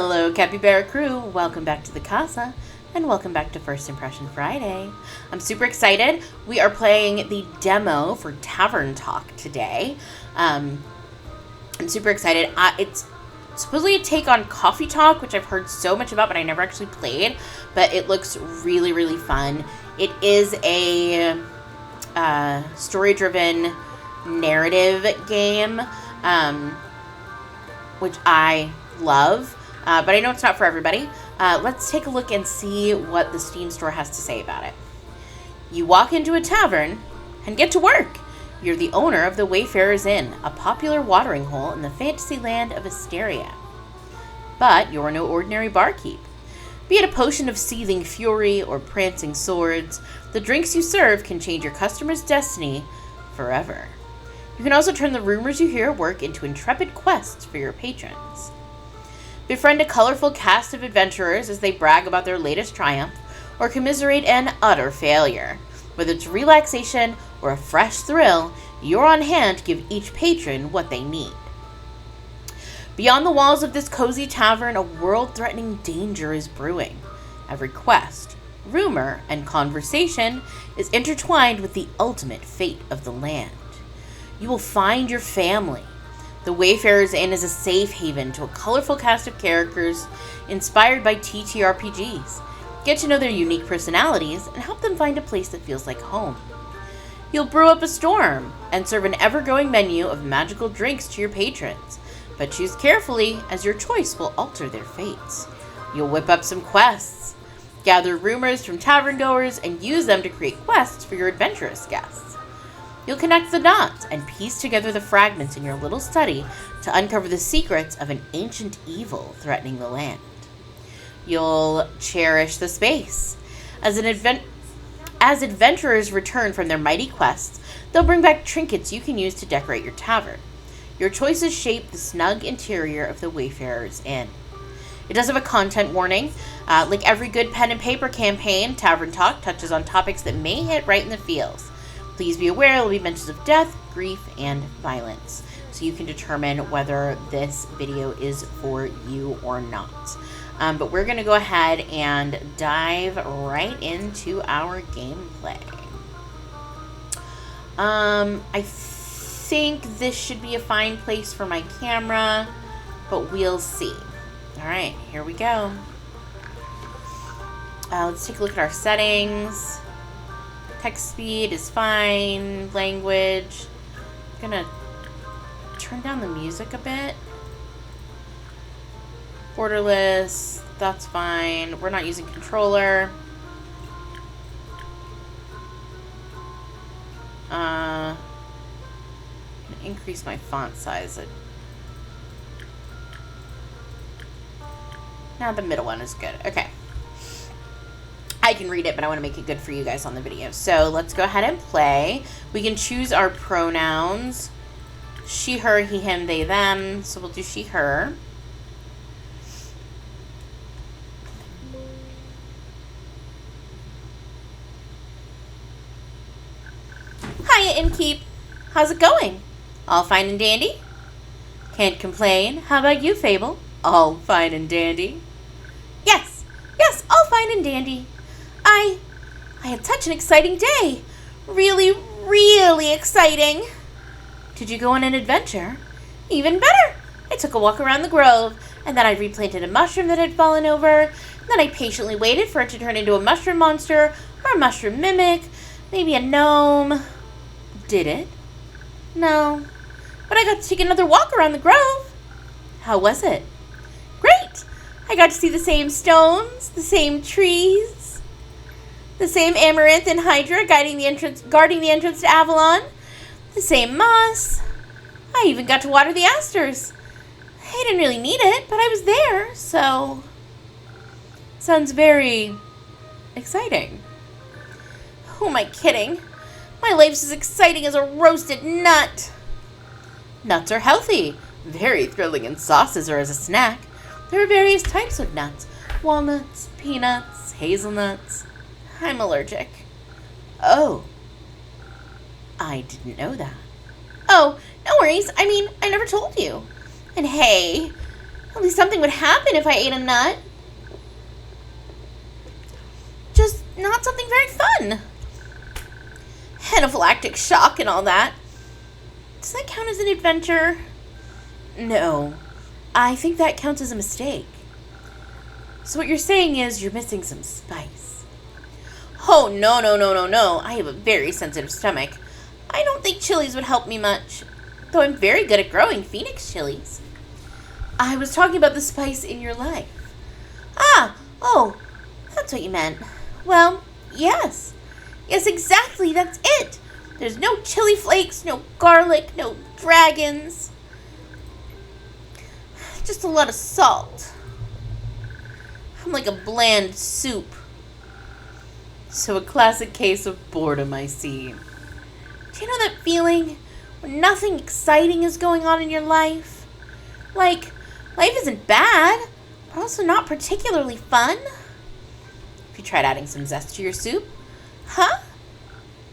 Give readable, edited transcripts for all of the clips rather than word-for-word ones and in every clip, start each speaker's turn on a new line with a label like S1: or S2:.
S1: Hello, Capybara crew. Welcome back to the Casa, and welcome back to First Impression Friday. I'm super excited. We are playing the demo for Tavern Talk today. I'm super excited. It's supposedly a take on Coffee Talk, which I've heard so much about, but I never actually played. But it looks really, really fun. It is a story-driven narrative game, which I love. But I know it's not for everybody. Let's take a look and see what the Steam store has to say about it. You walk into a tavern and get to work. You're the owner of the Wayfarer's Inn, a popular watering hole in the fantasy land of Asteria. But you're no ordinary barkeep. Be it a potion of seething fury or prancing swords, the drinks you serve can change your customer's destiny forever. You can also turn the rumors you hear at work into intrepid quests for your patrons. Befriend a colorful cast of adventurers as they brag about their latest triumph, or commiserate an utter failure. Whether it's relaxation or a fresh thrill, you're on hand to give each patron what they need. Beyond the walls of this cozy tavern, a world-threatening danger is brewing. Every quest, rumor, and conversation is intertwined with the ultimate fate of the land. You will find your family. The Wayfarer's Inn is a safe haven to a colorful cast of characters inspired by TTRPGs. Get to know their unique personalities and help them find a place that feels like home. You'll brew up a storm and serve an ever-growing menu of magical drinks to your patrons, but choose carefully as your choice will alter their fates. You'll whip up some quests, gather rumors from tavern goers, and use them to create quests for your adventurous guests. You'll connect the dots and piece together the fragments in your little study to uncover the secrets of an ancient evil threatening the land. You'll cherish the space. As adventurers return from their mighty quests, they'll bring back trinkets you can use to decorate your tavern. Your choices shape the snug interior of the Wayfarer's Inn. It does have a content warning. Like every good pen and paper campaign, Tavern Talk touches on topics that may hit right in the feels. Please be aware there will be mentions of death, grief, and violence, so you can determine whether this video is for you or not. But we're going to go ahead and dive right into our gameplay. I think this should be a fine place for my camera, but we'll see. Alright, here we go. Let's take a look at our settings. Text speed is fine. Language. I'm gonna turn down the music a bit. Borderless. That's fine. We're not using controller. I'm gonna increase my font size. Now the middle one is good. Okay. I can read it, but I want to make it good for you guys on the video. So let's go ahead and play. We can choose our pronouns. She, her, he, him, they, them. So we'll do she, her. Hiya, Innkeep. How's it going? All fine and dandy? Can't complain. How about you, Fable? All fine and dandy. Yes, all fine and dandy. I had such an exciting day. Really, really exciting. Did you go on an adventure? Even better. I took a walk around the grove, and then I replanted a mushroom that had fallen over, and then I patiently waited for it to turn into a mushroom monster, or a mushroom mimic, maybe a gnome. Did it? No. But I got to take another walk around the grove. How was it? Great. I got to see the same stones, the same trees, the same amaranth and hydra guarding the entrance to Avalon, the same moss. I even got to water the asters. I didn't really need it, but I was there, so... Sounds very exciting. Who am I kidding? My life's as exciting as a roasted nut. Nuts are healthy, very thrilling in sauces or as a snack. There are various types of nuts. Walnuts, peanuts, hazelnuts. I'm allergic. Oh. I didn't know that. Oh, no worries. I mean, I never told you. And hey, At least something would happen if I ate a nut. Just not something very fun. Anaphylactic shock and all that. Does that count as an adventure? No. I think that counts as a mistake. So what you're saying is you're missing some spice. Oh, no. I have a very sensitive stomach. I don't think chilies would help me much. Though I'm very good at growing Phoenix chilies. I was talking about the spice in your life. That's what you meant. Well, yes. Yes, exactly, that's it. There's no chili flakes, no garlic, no dragons. Just a lot of salt. I'm like a bland soup. So a classic case of boredom, I see. Do you know that feeling when nothing exciting is going on in your life? Like, life isn't bad, but also not particularly fun. Have you tried adding some zest to your soup? Huh?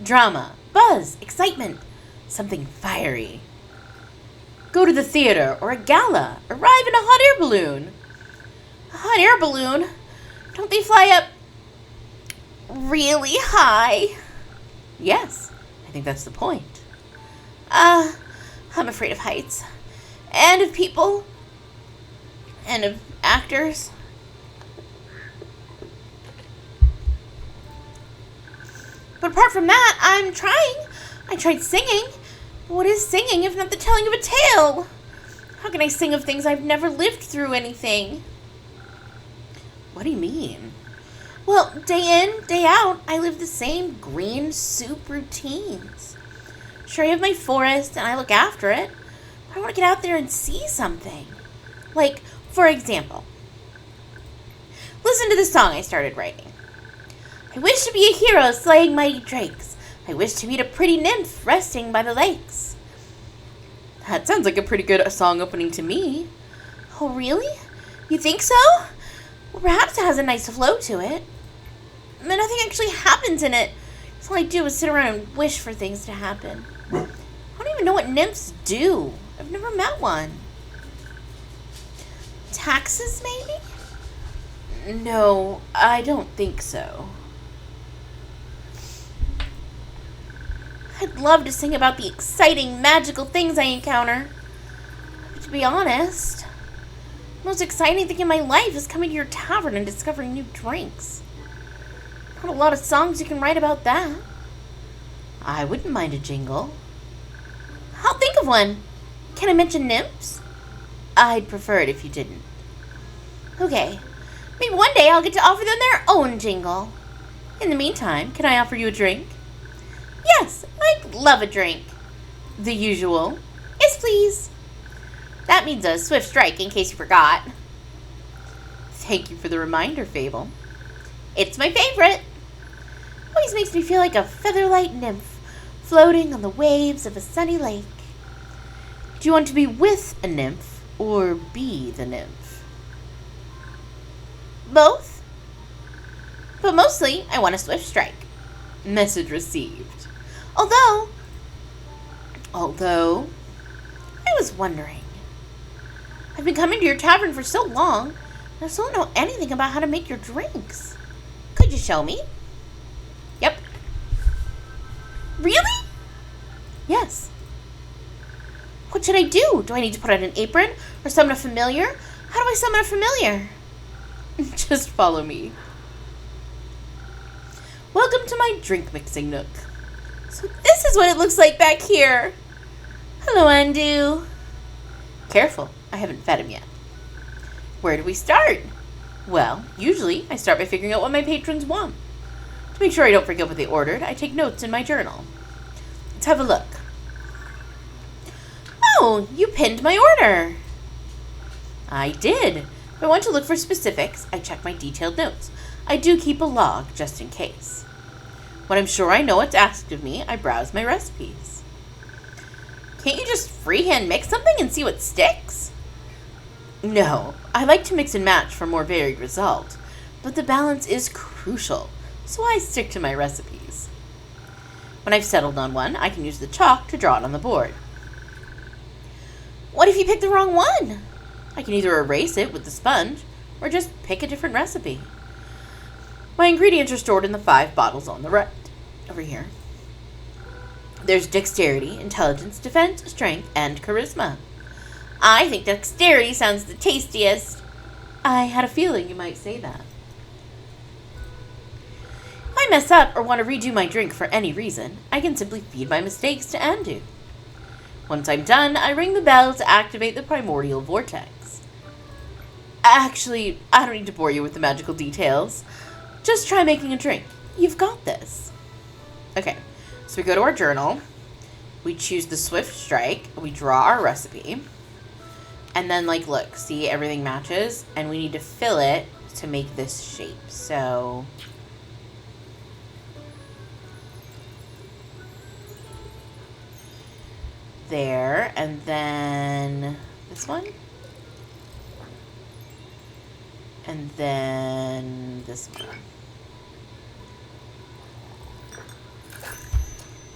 S1: Drama, buzz, excitement, something fiery. Go to the theater or a gala. Arrive in a hot air balloon. A hot air balloon? Don't they fly up really high? Yes, I think that's the point. I'm afraid of heights. And of people. And of actors. But apart from that, I'm trying. I tried singing. What is singing if not the telling of a tale? How can I sing of things I've never lived through anything? What do you mean? Well, day in, day out, I live the same green soup routines. Sure, I have my forest and I look after it, but I want to get out there and see something. Like, for example, listen to the song I started writing. I wish to be a hero slaying mighty drakes. I wish to meet a pretty nymph resting by the lakes. That sounds like a pretty good song opening to me. Oh, really? You think so? Well, perhaps it has a nice flow to it. But nothing actually happens in it. So all I do is sit around and wish for things to happen. I don't even know what nymphs do. I've never met one. Taxes, maybe? No, I don't think so. I'd love to sing about the exciting, magical things I encounter. But to be honest, the most exciting thing in my life is coming to your tavern and discovering new drinks. Not a lot of songs you can write about that. I wouldn't mind a jingle. I'll think of one. Can I mention nymphs? I'd prefer it if you didn't. Okay. Maybe one day I'll get to offer them their own jingle. In the meantime, can I offer you a drink? Yes, I'd love a drink. The usual. Yes, please. That means a swift strike, in case you forgot. Thank you for the reminder, Fable. It's my favorite. Always makes me feel like a featherlight nymph floating on the waves of a sunny lake. Do you want to be with a nymph or be the nymph? Both. But mostly, I want a swift strike. Message received. Although, I was wondering. I've been coming to your tavern for so long, and I still don't know anything about how to make your drinks. Could you show me? Yep. Really? Yes. What should I do? Do I need to put on an apron or summon a familiar? How do I summon a familiar? Just follow me. Welcome to my drink mixing nook. So this is what it looks like back here. Hello, Undo. Careful, I haven't fed him yet. Where do we start? Well, usually I start by figuring out what my patrons want. To make sure I don't forget what they ordered, I take notes in my journal. Let's have a look. Oh, you pinned my order. I did. If I want to look for specifics, I check my detailed notes. I do keep a log, just in case. When I'm sure I know what's asked of me, I browse my recipes. Can't you just freehand mix something and see what sticks? No, I like to mix and match for more varied result, but the balance is crucial, so I stick to my recipes. When I've settled on one, I can use the chalk to draw it on the board. What if you pick the wrong one? I can either erase it with the sponge or just pick a different recipe. My ingredients are stored in the 5 bottles on the right. Over here. There's dexterity, intelligence, defense, strength, and charisma. I think dexterity sounds the tastiest. I had a feeling you might say that. If I mess up or want to redo my drink for any reason, I can simply feed my mistakes to Andu. Once I'm done, I ring the bell to activate the primordial vortex. Actually, I don't need to bore you with the magical details. Just try making a drink. You've got this. Okay, so we go to our journal. We choose the Swift Strike. We draw our recipe. And then, like, look, see, everything matches. And we need to fill it to make this shape. So there. And then this one. And then this one.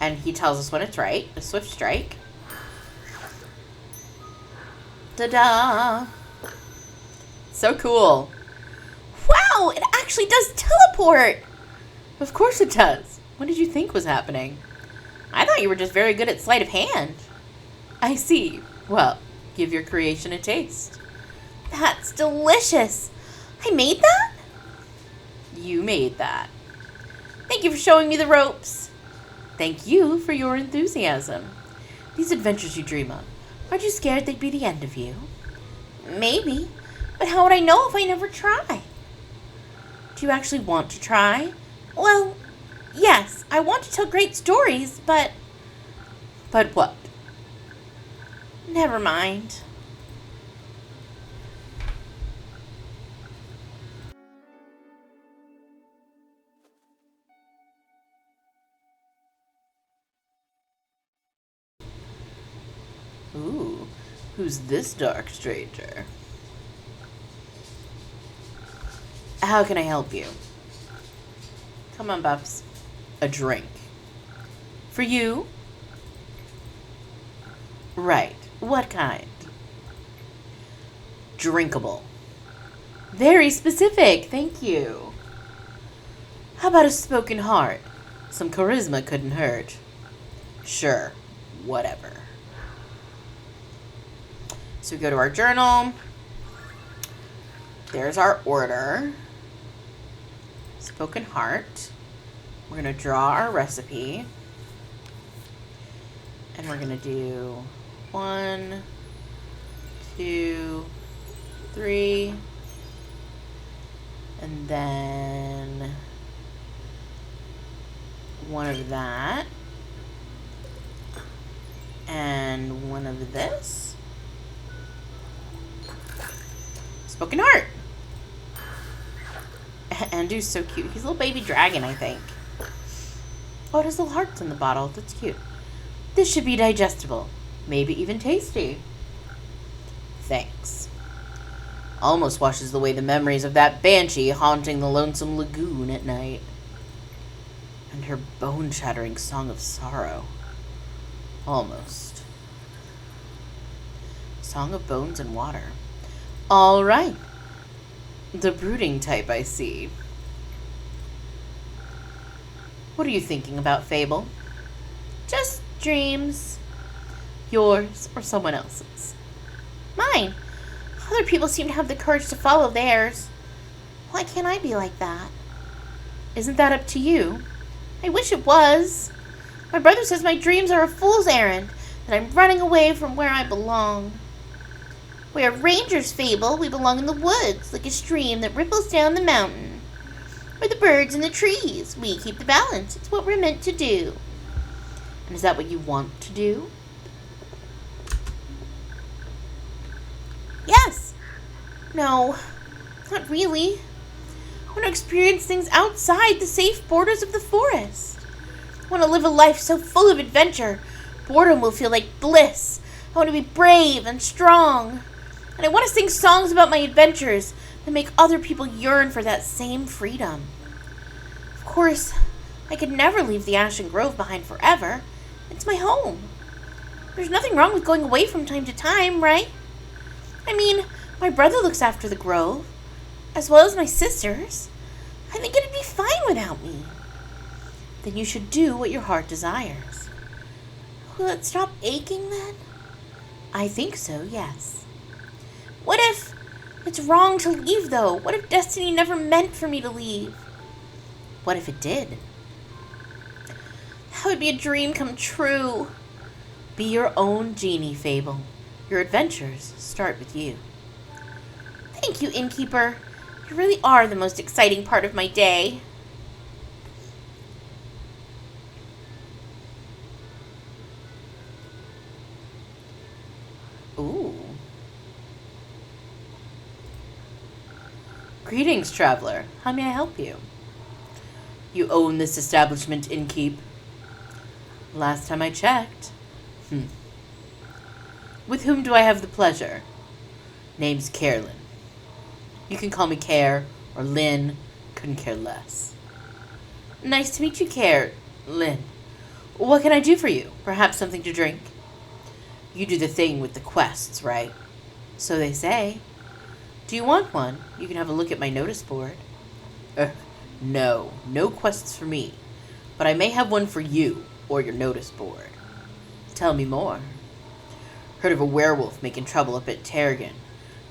S1: And he tells us when it's right. A Swift Strike. Ta-da! So cool. Wow, it actually does teleport! Of course it does. What did you think was happening? I thought you were just very good at sleight of hand. I see. Well, give your creation a taste. That's delicious. I made that? You made that. Thank you for showing me the ropes. Thank you for your enthusiasm. These adventures you dream of, aren't you scared they'd be the end of you? Maybe, but how would I know if I never try? Do you actually want to try? Well, yes, I want to tell great stories, but... But what? Never mind. Ooh, who's this dark stranger? How can I help you? Come on, Buffs. A drink. For you? Right. What kind? Drinkable. Very specific, thank you. How about a spoken heart? Some charisma couldn't hurt. Sure, whatever. So we go to our journal. There's our order. Spoken heart. We're going to draw our recipe. And we're going to do 1, 2, 3. And then 1 of that. And 1 of this. Spoken heart. Andu's so cute. He's a little baby dragon, I think. Oh, it has little hearts in the bottle. That's cute. This should be digestible. Maybe even tasty. Thanks. Almost washes away the memories of that banshee haunting the lonesome lagoon at night. And her bone-shattering song of sorrow. Almost. Song of bones and water. All right. The brooding type, I see. What are you thinking about, Fable? Just dreams. Yours or someone else's? Mine. Other people seem to have the courage to follow theirs. Why can't I be like that? Isn't that up to you? I wish it was. My brother says my dreams are a fool's errand, that I'm running away from where I belong. We are rangers, Fable. We belong in the woods, like a stream that ripples down the mountain. We're the birds in the trees. We keep the balance. It's what we're meant to do. And is that what you want to do? Yes. No, not really. I want to experience things outside the safe borders of the forest. I want to live a life so full of adventure. Boredom will feel like bliss. I want to be brave and strong. And I want to sing songs about my adventures that make other people yearn for that same freedom. Of course, I could never leave the Ashen Grove behind forever. It's my home. There's nothing wrong with going away from time to time, right? I mean, My brother looks after the grove, as well as my sisters. I think it'd be fine without me. Then you should do what your heart desires. Will it stop aching then? I think so, yes. What if it's wrong to leave, though? What if destiny never meant for me to leave? What if it did? That would be a dream come true. Be your own genie, Fable. Your adventures start with you. Thank you, innkeeper. You really are the most exciting part of my day. Ooh. Greetings, traveler. How may I help you? You own this establishment, innkeep? Last time I checked. With whom do I have the pleasure? Name's Carolyn. You can call me Care or Lynn. Couldn't care less. Nice to meet you, Lynn. What can I do for you? Perhaps something to drink? You do the thing with the quests, right? So they say. Do you want one? You can have a look at my notice board. No quests for me. But I may have one for you or your notice board. Tell me more. Heard of a werewolf making trouble up at Tarragon.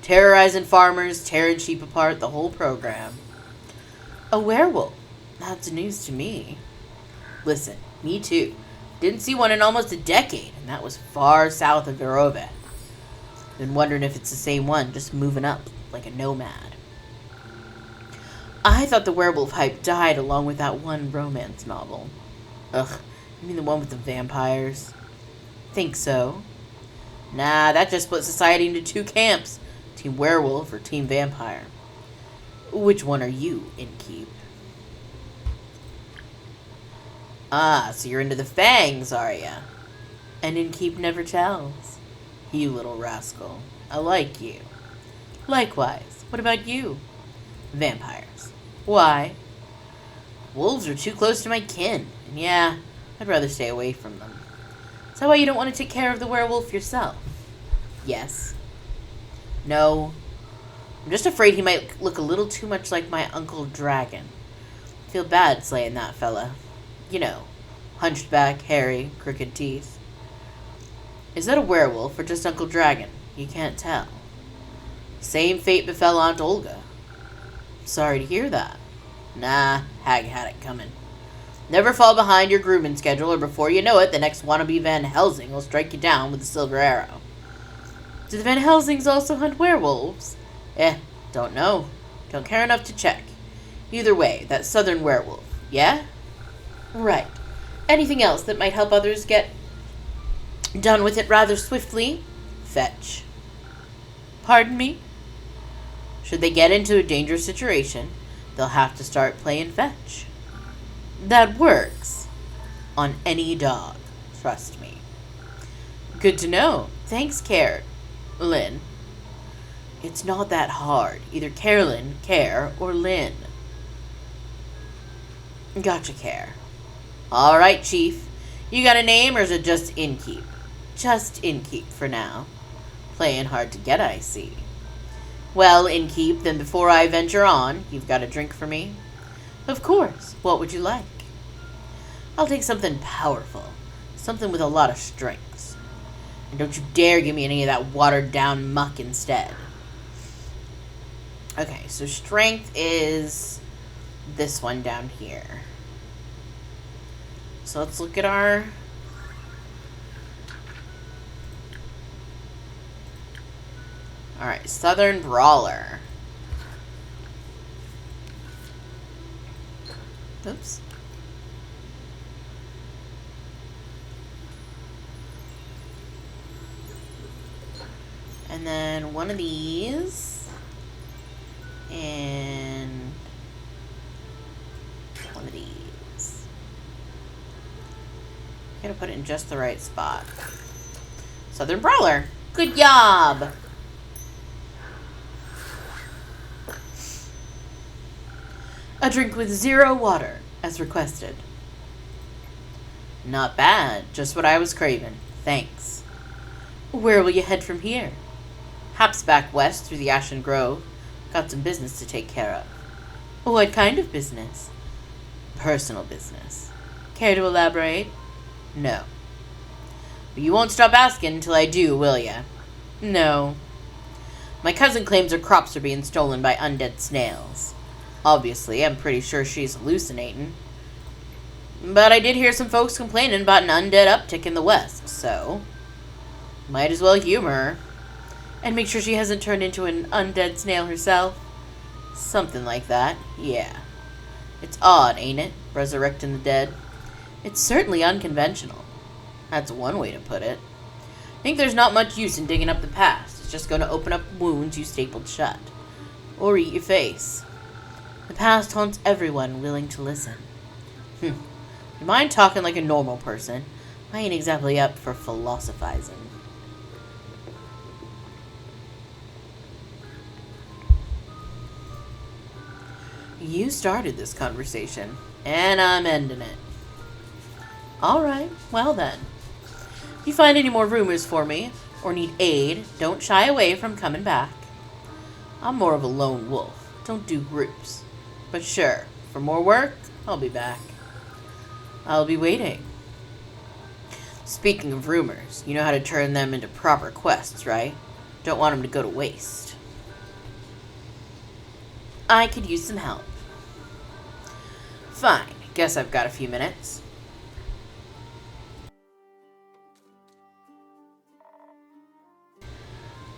S1: Terrorizing farmers, tearing sheep apart, the whole program. A werewolf? That's news to me. Listen, me too. Didn't see one in almost a decade, and that was far south of Verove. Been wondering if it's the same one, just moving up like a nomad. I thought the werewolf hype died along with that one romance novel. Ugh, you mean the one with the vampires? Think so. Nah, that just split society into two camps. Team werewolf or team vampire. Which one are you, innkeep? Ah, so you're into the fangs, are ya? And innkeep never tells. You little rascal. I like you. Likewise. What about you? Vampires. Why? Wolves are too close to my kin. And yeah, I'd rather stay away from them. Is that why you don't want to take care of the werewolf yourself? Yes. No. I'm just afraid he might look a little too much like my Uncle Dragon. Feel bad slaying that fella. You know, hunched back, hairy, crooked teeth. Is that a werewolf or just Uncle Dragon? You can't tell. Same fate befell Aunt Olga. Sorry to hear that. Nah, Hag had it coming. Never fall behind your grooming schedule, or before you know it, the next wannabe Van Helsing will strike you down with a silver arrow. Do the Van Helsings also hunt werewolves? Don't know. Don't care enough to check. Either way, that southern werewolf, yeah? Right. Anything else that might help others get done with it rather swiftly? Fetch. Pardon me? Should they get into a dangerous situation, they'll have to start playing fetch. That works. On any dog. Trust me. Good to know. Thanks, Lynn. It's not that hard. Either Carolyn, Care, or Lynn. Gotcha, Care. All right, Chief. You got a name, or is it just innkeep? Just innkeep for now. Playing hard to get, I see. Well, innkeep, then before I venture on, you've got a drink for me? Of course. What would you like? I'll take something powerful. Something with a lot of strengths. And don't you dare give me any of that watered-down muck instead. Okay, so strength is this one down here. So let's look at our... Alright, Southern Brawler. Oops. And then one of these. And one of these. Gotta put it in just the right spot. Southern Brawler. Good job. A drink with 0 water, as requested. Not bad. Just what I was craving. Thanks. Where will you head from here? Perhaps back west through the Ashen Grove. Got some business to take care of. What kind of business? Personal business. Care to elaborate? No. But you won't stop asking until I do, will ya? No. My cousin claims her crops are being stolen by undead snails. Obviously, I'm pretty sure she's hallucinating. But I did hear some folks complaining about an undead uptick in the west, so might as well humor her. And make sure she hasn't turned into an undead snail herself. Something like that, yeah. It's odd, ain't it? Resurrecting the dead. It's certainly unconventional. That's one way to put it. I think there's not much use in digging up the past. It's just going to open up wounds you stapled shut. Or eat your face. The past haunts everyone willing to listen. You mind talking like a normal person? I ain't exactly up for philosophizing. You started this conversation, and I'm ending it. Alright, well then. If you find any more rumors for me, or need aid, don't shy away from coming back. I'm more of a lone wolf, don't do groups. But sure, for more work, I'll be back. I'll be waiting. Speaking of rumors, you know how to turn them into proper quests, right? Don't want them to go to waste. I could use some help. Fine, guess I've got a few minutes.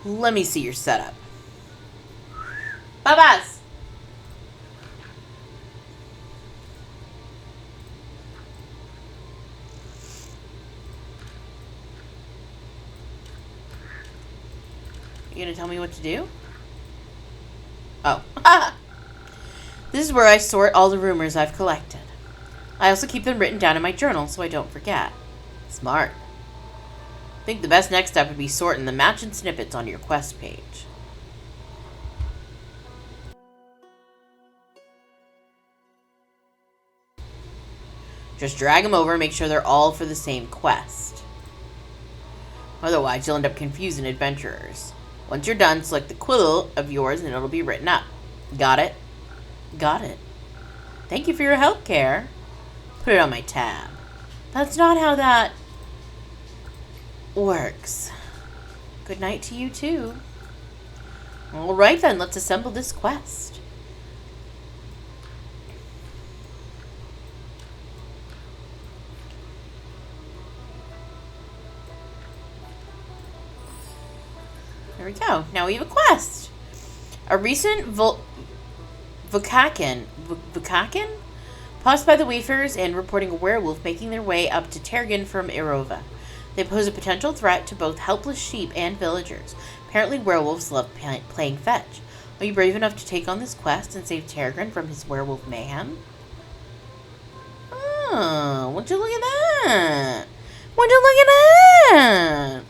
S1: Let me see your setup. Babas! You gonna tell me what to do? Oh. This is where I sort all the rumors I've collected. I also keep them written down in my journal so I don't forget. Smart. I think the best next step would be sorting the matching snippets on your quest page. Just drag them over and make sure they're all for the same quest. Otherwise, you'll end up confusing adventurers. Once you're done, select the quill of yours and it'll be written up. Got it? Got it. Thank you for your help, Care. Put it on my tab. That's not how that works. Good night to you, too. Alright then, let's assemble this quest. There we go. Now we have a quest. A recent Vukakin passed by the Wayfarers Inn reporting a werewolf making their way up to Tavern from Irova. They pose a potential threat to both helpless sheep and villagers. Apparently werewolves love playing fetch. Are you brave enough to take on this quest and save Tavern from his werewolf mayhem? Oh, would you look at that? Would you look at that?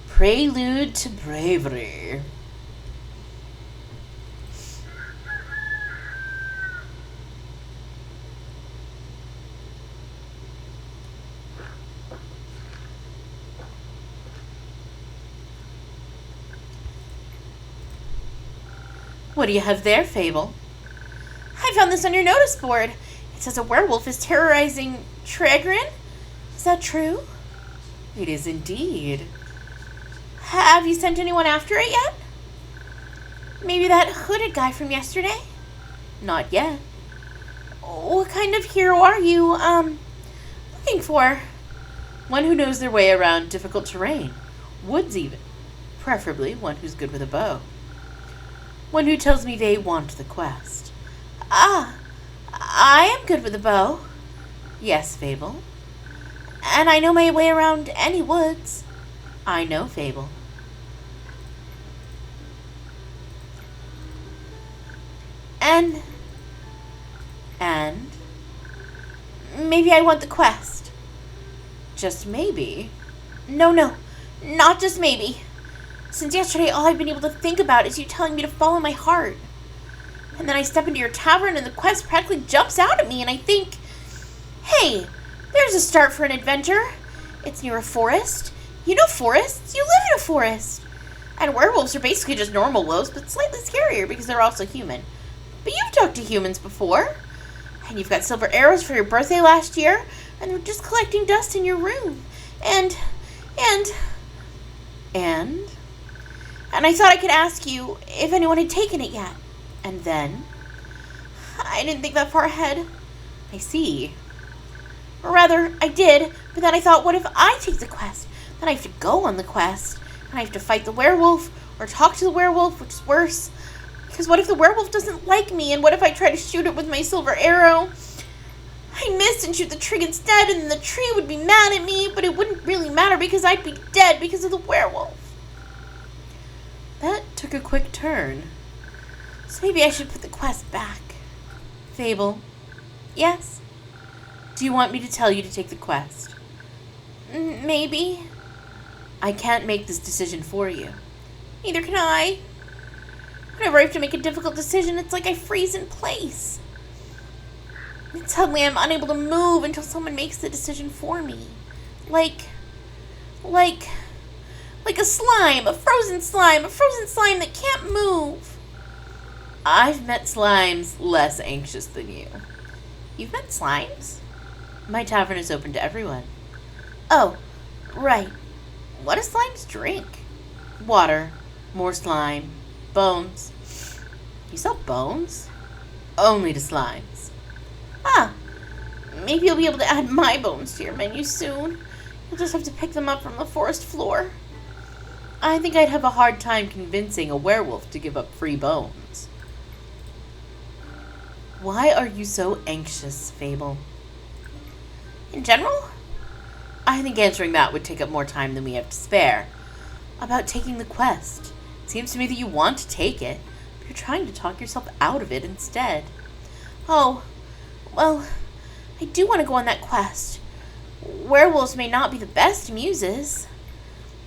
S1: Prelude to Bravery. What do you have there, Fable? I found this on your notice board. It says a werewolf is terrorizing Tregrin. Is that true? It is indeed. Have you sent anyone after it yet? Maybe that hooded guy from yesterday? Not yet. What kind of hero are you, looking for? One who knows their way around difficult terrain. Woods even. Preferably one who's good with a bow. One who tells me they want the quest. Ah, I am good with a bow. Yes, Fable. And I know my way around any woods. I know, Fable. And maybe I want the quest. Just maybe. No, not just maybe. Since yesterday, all I've been able to think about is you telling me to follow my heart. And then I step into your tavern and the quest practically jumps out at me and I think, hey, there's a start for an adventure. It's near a forest. You know forests. You live in a forest. And werewolves are basically just normal wolves, but slightly scarier because they're also human. But you've talked to humans before. And you've got silver arrows for your birthday last year, and they're just collecting dust in your room. And I thought I could ask you if anyone had taken it yet. And then, I didn't think that far ahead. I see. Or rather, I did, but then I thought, what if I take the quest? Then I have to go on the quest, and I have to fight the werewolf, or talk to the werewolf, which is worse. Because what if the werewolf doesn't like me, and what if I try to shoot it with my silver arrow? I missed and shoot the tree instead, and then the tree would be mad at me, but it wouldn't really matter because I'd be dead because of the werewolf. That took a quick turn. So maybe I should put the quest back. Fable. Yes? Do you want me to tell you to take the quest? Maybe. I can't make this decision for you. Neither can I. Whenever I have to make a difficult decision, it's like I freeze in place. And suddenly I'm unable to move until someone makes the decision for me. Like a slime, a frozen slime that can't move. I've met slimes less anxious than you. You've met slimes? My tavern is open to everyone. Oh, right. What do slimes drink? Water, more slime, bones. You sell bones? Only to slimes. Ah, maybe you'll be able to add my bones to your menu soon. You'll just have to pick them up from the forest floor. I think I'd have a hard time convincing a werewolf to give up free bones. Why are you so anxious, Fable? In general, I think answering that would take up more time than we have to spare. About taking the quest. It seems to me that you want to take it, but you're trying to talk yourself out of it instead. Oh, well, I do want to go on that quest. Werewolves may not be the best muses,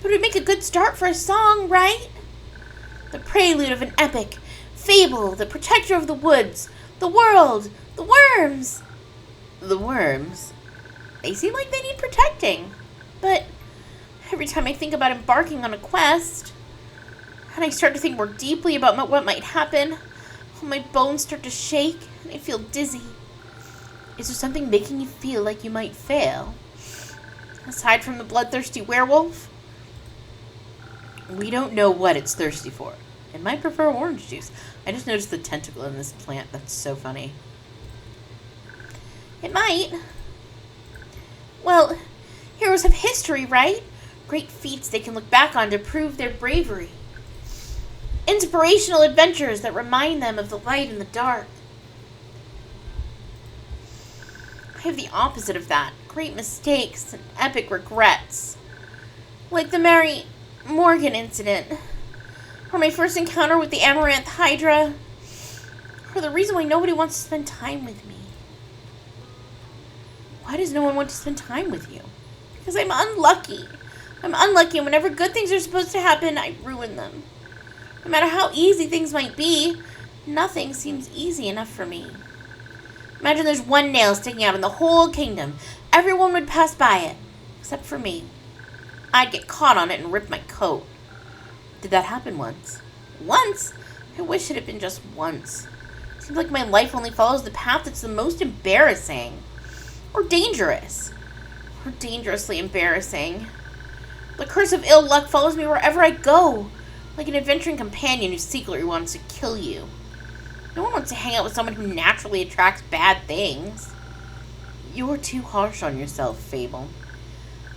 S1: but it would make a good start for a song, right? The prelude of an epic. Fable, the protector of the woods, the world, the worms. The worms? They seem like they need protecting. But every time I think about embarking on a quest, and I start to think more deeply about what might happen, my bones start to shake, and I feel dizzy. Is there something making you feel like you might fail? Aside from the bloodthirsty werewolf? We don't know what it's thirsty for. It might prefer orange juice. I just noticed the tentacle in this plant. That's so funny. It might. Well, heroes have history, right? Great feats they can look back on to prove their bravery. Inspirational adventures that remind them of the light and the dark. I have the opposite of that. Great mistakes and epic regrets. Like the Mary Morgan incident. Or my first encounter with the Amaranth Hydra. Or the reason why nobody wants to spend time with me. Why does no one want to spend time with you? Because I'm unlucky. I'm unlucky, and whenever good things are supposed to happen, I ruin them. No matter how easy things might be, nothing seems easy enough for me. Imagine there's one nail sticking out in the whole kingdom. Everyone would pass by it, except for me. I'd get caught on it and rip my coat. Did that happen once? Once? I wish it had been just once. It seems like my life only follows the path that's the most embarrassing. Or dangerous. Or dangerously embarrassing. The curse of ill luck follows me wherever I go. Like an adventuring companion who secretly wants to kill you. No one wants to hang out with someone who naturally attracts bad things. You're too harsh on yourself, Fable.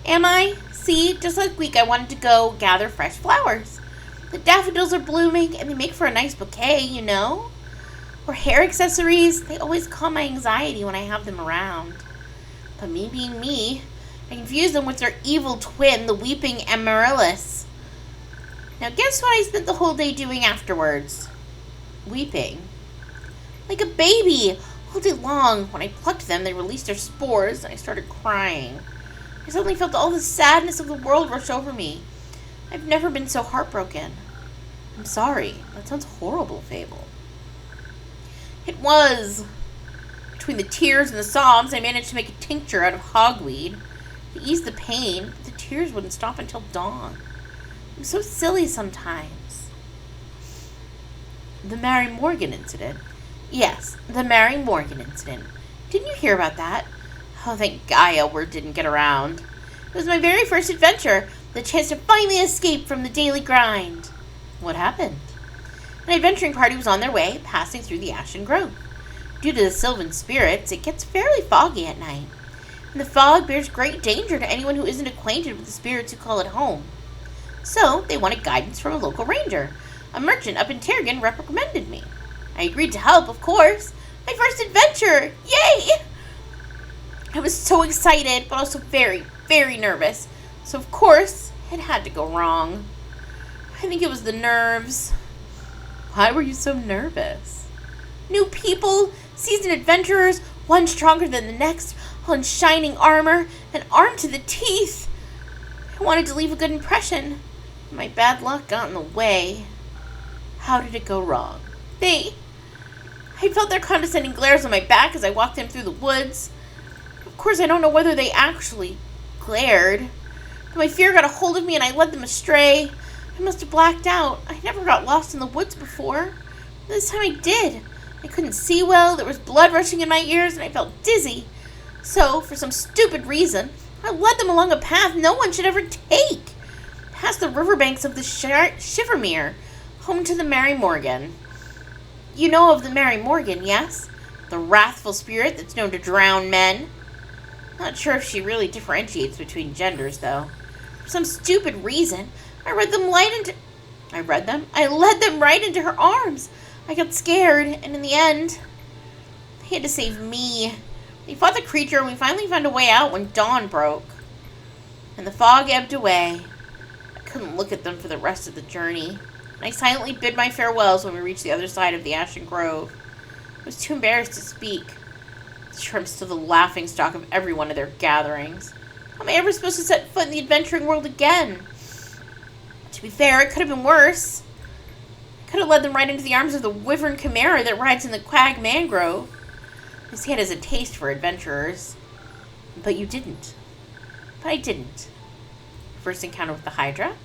S1: Am I? See, just last week I wanted to go gather fresh flowers. The daffodils are blooming and they make for a nice bouquet, you know? Or hair accessories, they always calm my anxiety when I have them around. But me being me, I confuse them with their evil twin, the weeping Amaryllis. Now guess what I spent the whole day doing afterwards? Weeping. Like a baby, all day long. When I plucked them, they released their spores, and I started crying. I suddenly felt all the sadness of the world rush over me. I've never been so heartbroken. I'm sorry. That sounds horrible, Fable. It was. Between the tears and the sobs, I managed to make a tincture out of hogweed to ease the pain, but the tears wouldn't stop until dawn. I'm so silly sometimes. The Mary Morgan incident. Yes, the Mary Morgan incident. Didn't you hear about that? Oh, thank Gaia word didn't get around. It was my very first adventure, the chance to finally escape from the daily grind. What happened? An adventuring party was on their way, passing through the Ashen Grove. Due to the Sylvan spirits, it gets fairly foggy at night, and the fog bears great danger to anyone who isn't acquainted with the spirits who call it home. So, they wanted guidance from a local ranger. A merchant up in Tergan recommended me. I agreed to help, of course. My first adventure! Yay! I was so excited, but also very, very nervous. So, of course, it had to go wrong. I think it was the nerves. Why were you so nervous? New people, seasoned adventurers, one stronger than the next, all in shining armor and armed to the teeth. I wanted to leave a good impression. My bad luck got in the way. How did it go wrong? I felt their condescending glares on my back as I walked them through the woods. Of course, I don't know whether they actually glared. But my fear got a hold of me and I led them astray. I must have blacked out. I never got lost in the woods before. This time I did. I couldn't see well, there was blood rushing in my ears, and I felt dizzy. So, for some stupid reason, I led them along a path no one should ever take. Past the riverbanks of the Shivermere, home to the Mary Morgan. You know of the Mary Morgan, yes? The wrathful spirit that's known to drown men. Not sure if she really differentiates between genders, though. For some stupid reason, I led them right into her arms. I got scared, and in the end, they had to save me. They fought the creature, and we finally found a way out when dawn broke. And the fog ebbed away. I couldn't look at them for the rest of the journey. And I silently bid my farewells when we reached the other side of the Ashen Grove. I was too embarrassed to speak. The shrimp's still the laughingstock of every one of their gatherings. How am I ever supposed to set foot in the adventuring world again? To be fair, it could have been worse. I could have led them right into the arms of the wyvern chimera that rides in the quag mangrove. His head has a taste for adventurers. But you didn't. But I didn't. First encounter with the Hydra?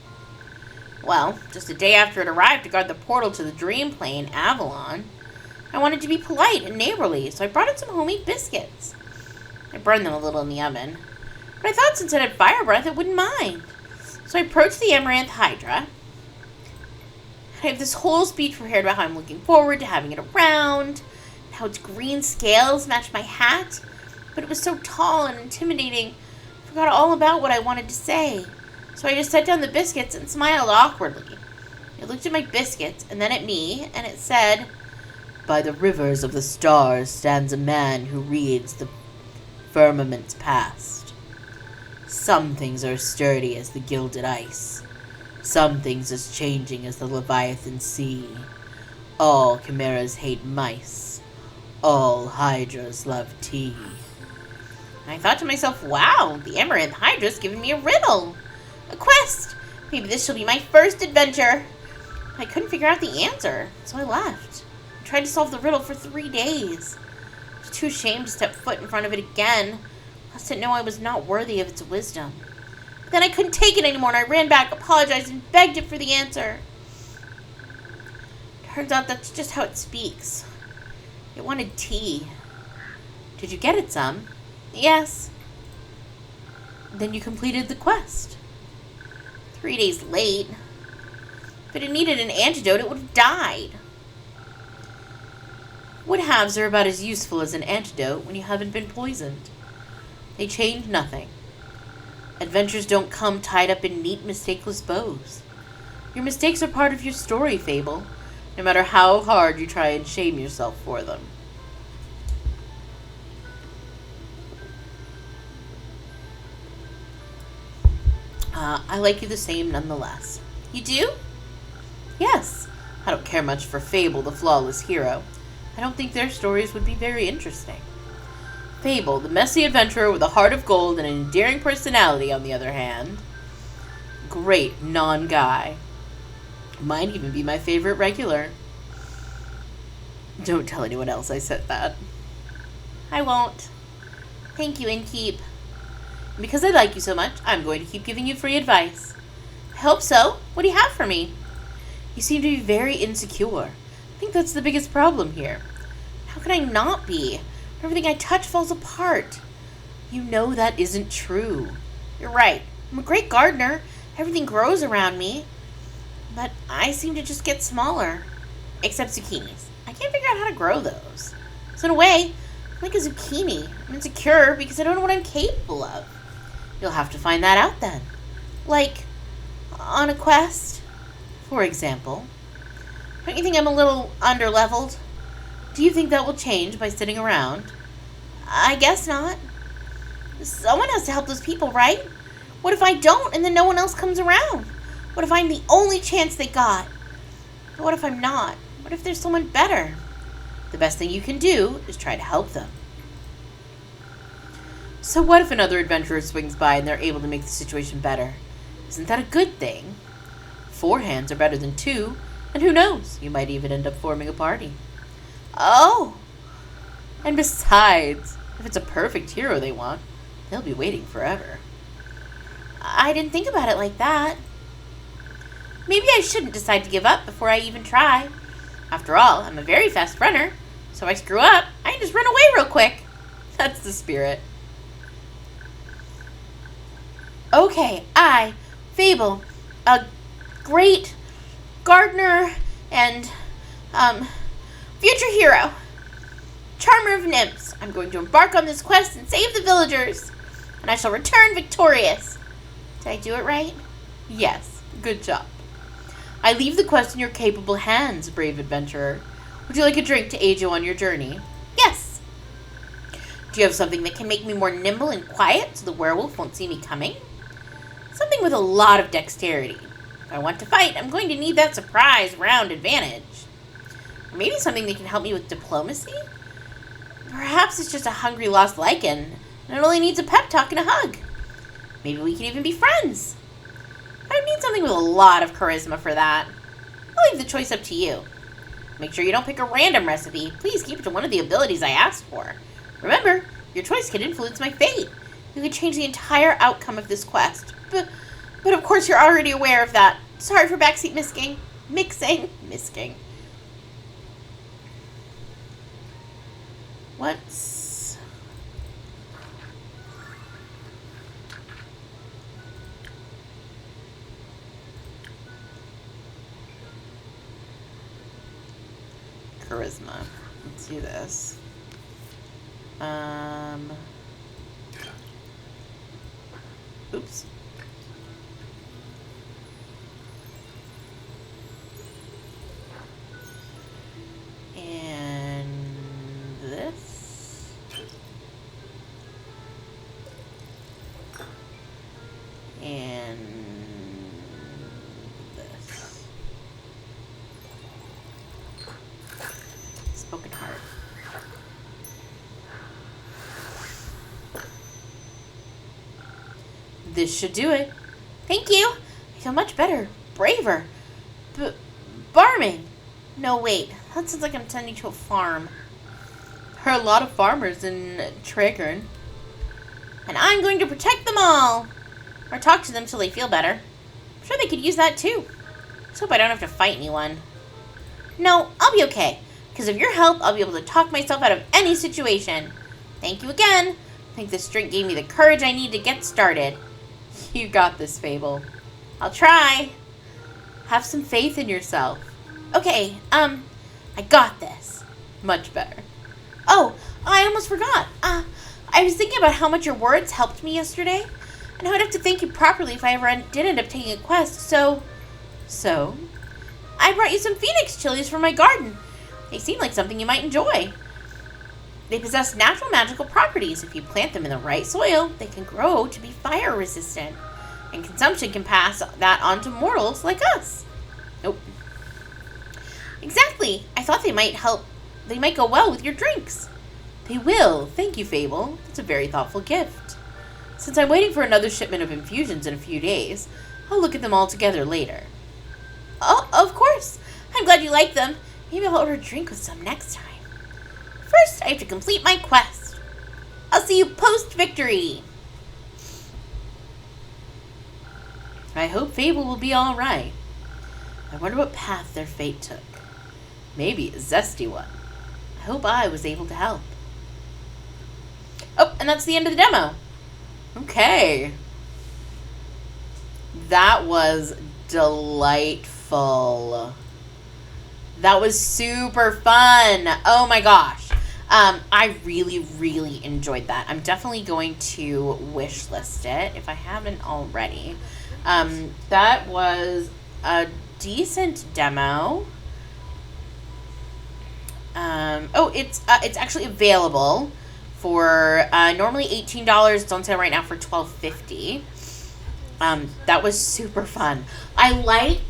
S1: Well, just a day after it arrived to guard the portal to the dream plane, Avalon, I wanted to be polite and neighborly, so I brought in some homemade biscuits. I burned them a little in the oven, but I thought since it had fire breath, it wouldn't mind. So I approached the Amaranth Hydra. I have this whole speech prepared about how I'm looking forward to having it around, and how its green scales match my hat, but it was so tall and intimidating, I forgot all about what I wanted to say. So I just set down the biscuits and smiled awkwardly. It looked at my biscuits and then at me, and it said, "By the rivers of the stars stands a man who reads the firmament's past. Some things are sturdy as the gilded ice. Some things as changing as the Leviathan sea. All chimeras hate mice. All hydras love tea." And I thought to myself, wow, the Amaranth Hydra's given me a riddle. A quest! Maybe this shall be my first adventure. I couldn't figure out the answer, so I left. I tried to solve the riddle for 3 days. I was too ashamed to step foot in front of it again, lest it know I was not worthy of its wisdom. But then I couldn't take it anymore, and I ran back, apologized, and begged it for the answer. Turns out that's just how it speaks. It wanted tea. Did you get it some? Yes. Then you completed the quest. 3 days late. If it had needed an antidote, it would have died. Woodhalves are about as useful as an antidote when you haven't been poisoned. They change nothing. Adventures don't come tied up in neat, mistakeless bows. Your mistakes are part of your story, Fable, no matter how hard you try and shame yourself for them. I like you the same nonetheless. You do? Yes. I don't care much for Fable, the flawless hero. I don't think their stories would be very interesting. Fable, the messy adventurer with a heart of gold and an endearing personality, on the other hand. great non-guy. Might even be my favorite regular. Don't tell anyone else I said that. I won't. Thank you, Innkeep. And because I like you so much, I'm going to keep giving you free advice. I hope so. What do you have for me? You seem to be very insecure. I think that's the biggest problem here. How can I not be? Everything I touch falls apart. You know that isn't true. You're right. I'm a great gardener. Everything grows around me. But I seem to just get smaller. Except zucchinis. I can't figure out how to grow those. So in a way, I'm like a zucchini. I'm insecure because I don't know what I'm capable of. You'll have to find that out then. Like, on a quest, for example. Don't you think I'm a little underleveled? Do you think that will change by sitting around? I guess not. Someone has to help those people, right? What if I don't and then no one else comes around? What if I'm the only chance they got? But what if I'm not? What if there's someone better? The best thing you can do is try to help them. So what if another adventurer swings by and they're able to make the situation better? Isn't that a good thing? 4 hands are better than 2, and who knows, you might even end up forming a party. Oh! And besides, if it's a perfect hero they want, they'll be waiting forever. I didn't think about it like that. Maybe I shouldn't decide to give up before I even try. After all, I'm a very fast runner, so if I screw up, I can just run away real quick. That's the spirit. Okay, I, Fable, a great gardener and, future hero, charmer of nymphs. I'm going to embark on this quest and save the villagers, and I shall return victorious. Did I do it right? Yes, good job. I leave the quest in your capable hands, brave adventurer. Would you like a drink to aid you on your journey? Yes. Do you have something that can make me more nimble and quiet so the werewolf won't see me coming? Something with a lot of dexterity. If I want to fight, I'm going to need that surprise round advantage. Or maybe something that can help me with diplomacy? Perhaps it's just a hungry lost lichen, and it only needs a pep talk and a hug. Maybe we can even be friends. I would need something with a lot of charisma for that. I'll leave the choice up to you. Make sure you don't pick a random recipe. Please keep it to one of the abilities I asked for. Remember, your choice can influence my fate. You could change the entire outcome of this quest. But of course you're already aware of that. Sorry for backseat mixing. What's... charisma. Let's do this. Oops. And this. And this. Spoken heart. This should do it. Thank you. I feel much better. Braver. Farming. No, wait. That sounds like I'm tending to a farm. There are a lot of farmers in Tavern. And I'm going to protect them all. Or talk to them till they feel better. I'm sure they could use that too. Just hope I don't have to fight anyone. No, I'll be okay. Because of your help, I'll be able to talk myself out of any situation. Thank you again. I think this drink gave me the courage I need to get started. You got this, Fable. I'll try. Have some faith in yourself. Okay, I got this. Much better. Oh, I almost forgot. I was thinking about how much your words helped me yesterday, and how I'd have to thank you properly if I ever did end up taking a quest, so, I brought you some phoenix chilies from my garden. They seem like something you might enjoy. They possess natural magical properties. If you plant them in the right soil, they can grow to be fire resistant, and consumption can pass that on to mortals like us. Nope. Exactly. I thought they might help. They might go well with your drinks. They will. Thank you, Fable. That's a very thoughtful gift. Since I'm waiting for another shipment of infusions in a few days, I'll look at them all together later. Oh, of course. I'm glad you like them. Maybe I'll order a drink with some next time. First, I have to complete my quest. I'll see you post-victory. I hope Fable will be all right. I wonder what path their fate took. Maybe a zesty one. I hope I was able to help. Oh, and that's the end of the demo. Okay. That was delightful. That was super fun. Oh my gosh. I really, really enjoyed that. I'm definitely going to wish list it if I haven't already. That was a decent demo. It's actually available for normally $18. It's on sale right now for $12.50. That was super fun. I like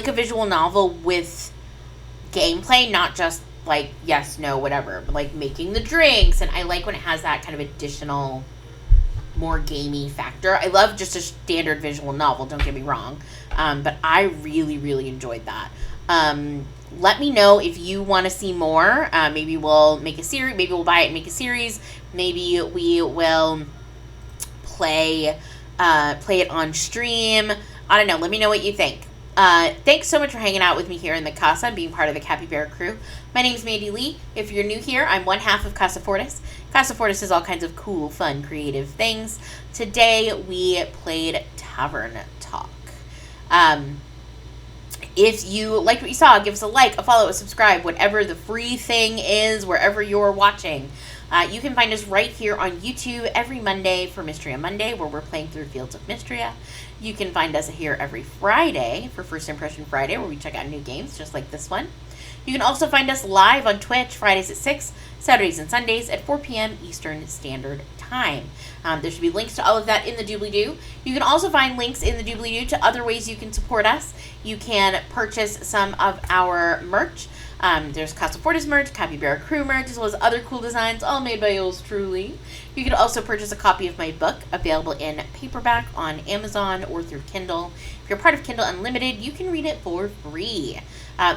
S1: a visual novel with gameplay, not just like yes, no, whatever, but like making the drinks, and I like when it has that kind of additional, more gamey factor. I love just a standard visual novel, don't get me wrong, but I really, really enjoyed that. Let me know if you want to see more. Maybe we'll make a series. Maybe we'll buy it and make a series. Maybe we will play it on stream. I don't know. Let me know what you think. Thanks so much for hanging out with me here in the Casa and being part of the Capybara crew. My name's Mandy Lee. If you're new here, I'm one half of Casa Fortis. Casa Fortis is all kinds of cool, fun, creative things. Today, we played Tavern Talk. If you liked what you saw, give us a like, a follow, a subscribe, whatever the free thing is, wherever you're watching. You can find us right here on YouTube every Monday for Mystria Monday, where we're playing through Fields of Mystria. You can find us here every Friday for First Impression Friday, where we check out new games, just like this one. You can also find us live on Twitch, Fridays at 6, Saturdays and Sundays at 4 p.m. Eastern Standard Time. There should be links to all of that in the doobly-doo. You can also find links in the doobly-doo to other ways you can support us. You can purchase some of our merch. There's Casa Fortis merch, Capybara Crew merch, as well as other cool designs, all made by yours truly. You can also purchase a copy of my book, available in paperback on Amazon or through Kindle. If you're part of Kindle Unlimited, you can read it for free.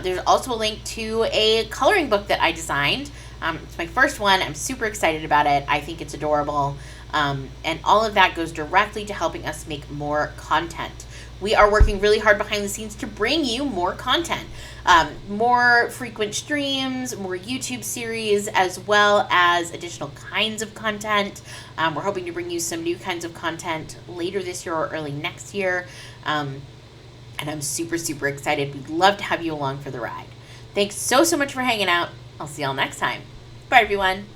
S1: There's also a link to a coloring book that I designed. It's my first one. I'm super excited about it. I think it's adorable. And all of that goes directly to helping us make more content. We are working really hard behind the scenes to bring you more content. More frequent streams, more YouTube series, as well as additional kinds of content. We're hoping to bring you some new kinds of content later this year or early next year. And I'm super, super excited. We'd love to have you along for the ride. Thanks so much for hanging out. I'll see y'all next time. Bye, everyone.